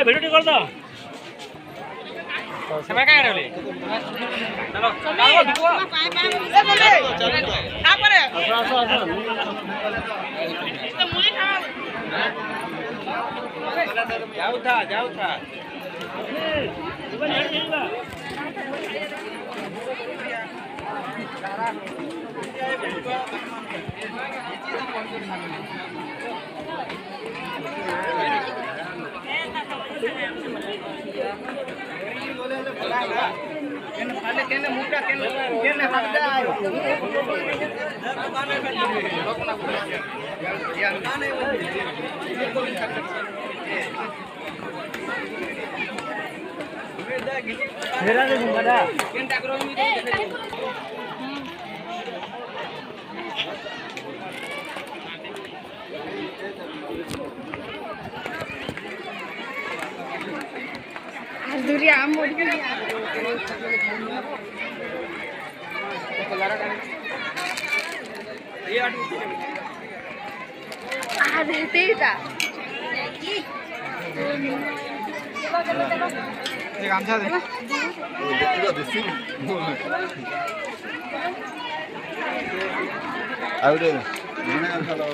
ভিডিওটি কর দাও समय काय ठेवले चलो आओ ढुकवा ए बोले का परे तो मुली खा जाऊ था केने मुक्का केने हटदा मेरा दे मुंगदा केनटा करो दूरिया मोड़ के ये आटू आ देते था एक आमचा दे देखो दिसी आउरे मने आमचा लाओ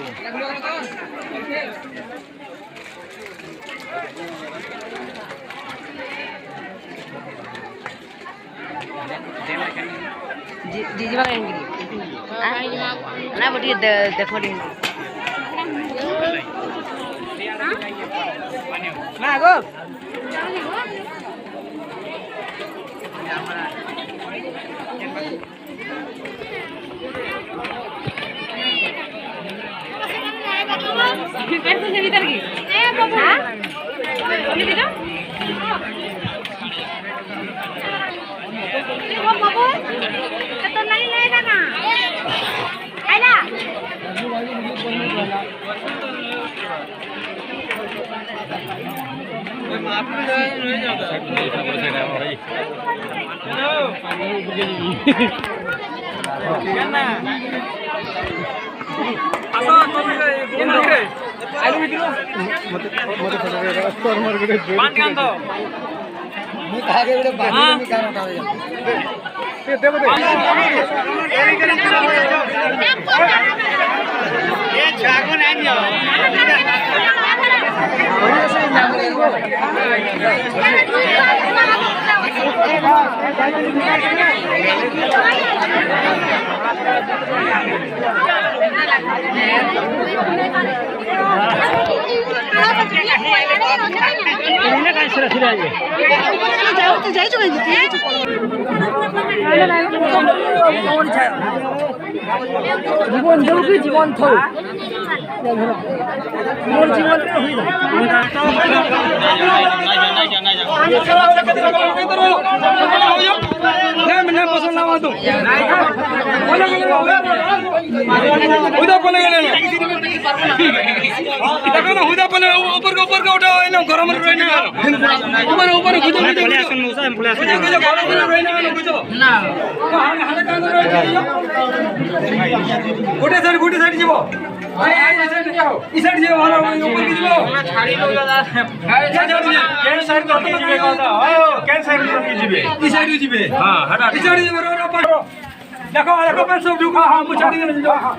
जीजी बाग एंगी ना बड़ी देखो दी ना गो कैसे से भीतर की ए बाबू हां बोली दीदा ओ बाबू तो नहीं लेगा ना आइला कोई माफ में रह जाता है भाई क्या ना আসো তুমি কেন রে আইলো ভিতরে মতে ফটো স্টোর মার্কেটে পান কান দাও मी कागे बडे बानी मी काय नव्हता ते दे बडे ये जागो नाही जाओ জীবন দেউ কি জীবন থৌ মোর জীবন गरम गोटे साइड जीव ई साइड जीव भालो ऊपर की जीव छाड़ी लो दादा केन साइड तो की जीवे कहता ओ केन साइड तो की जीवे ई साइड जीवे हां हटा ई साइड जीवे रो देखो पेन सब दुखा हां मुछाड़ी ने जीव हां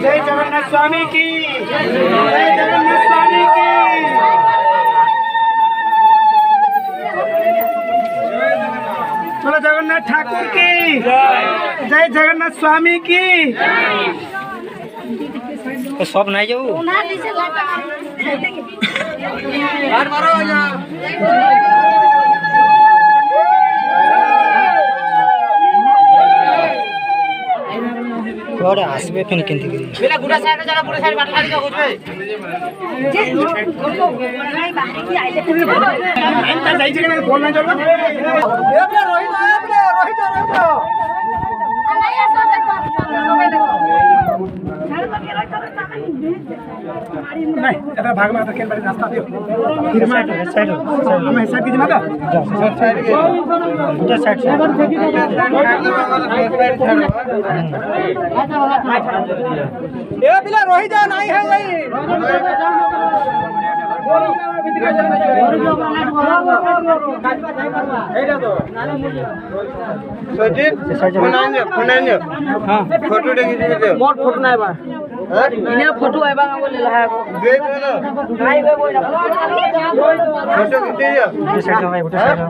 जय जगन्नाथ स्वामी की जय जगन्नाथ स्वामी की बोलो जगन्नाथ ठाकुर की जय जगन्नाथ स्वामी की तो सब नहीं जाऊ थोड़ा हसबे फिर किंती की बेला गुडा साइड जरा गुडा साइड बात खाली होबे जे नहीं बाहर की आइले एंता जाई जे मैं बोलना चलो ए बे रोहित नहीं ऐसा देखो देखो नहीं एटा भाग में तो केन बारी रास्ता दियो फिर साइड हमें साइड की माता साइड के दूसरा साइड से ए पिला रोही जा नहीं है यही सचिन फोन हां फोटो देखि दे मोर फोटो नाही बा इने फोटो आइबा बोले लहा देख ना नाही बे बोल फोटो किते जा ये साइड में फोटो साइड जा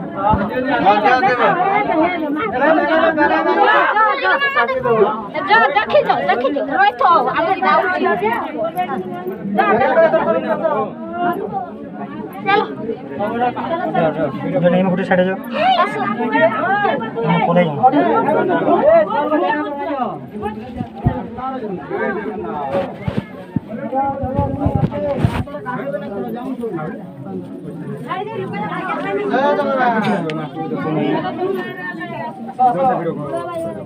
देखि जा रोई तो आगे जाऊ चलो जो नहीं में फोटो साइड जाओ बोले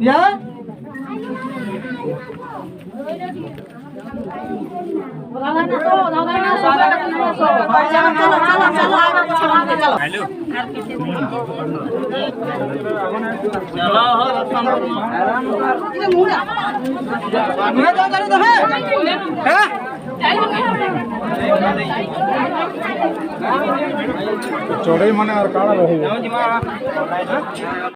या चौड़ाई माने और काला रहे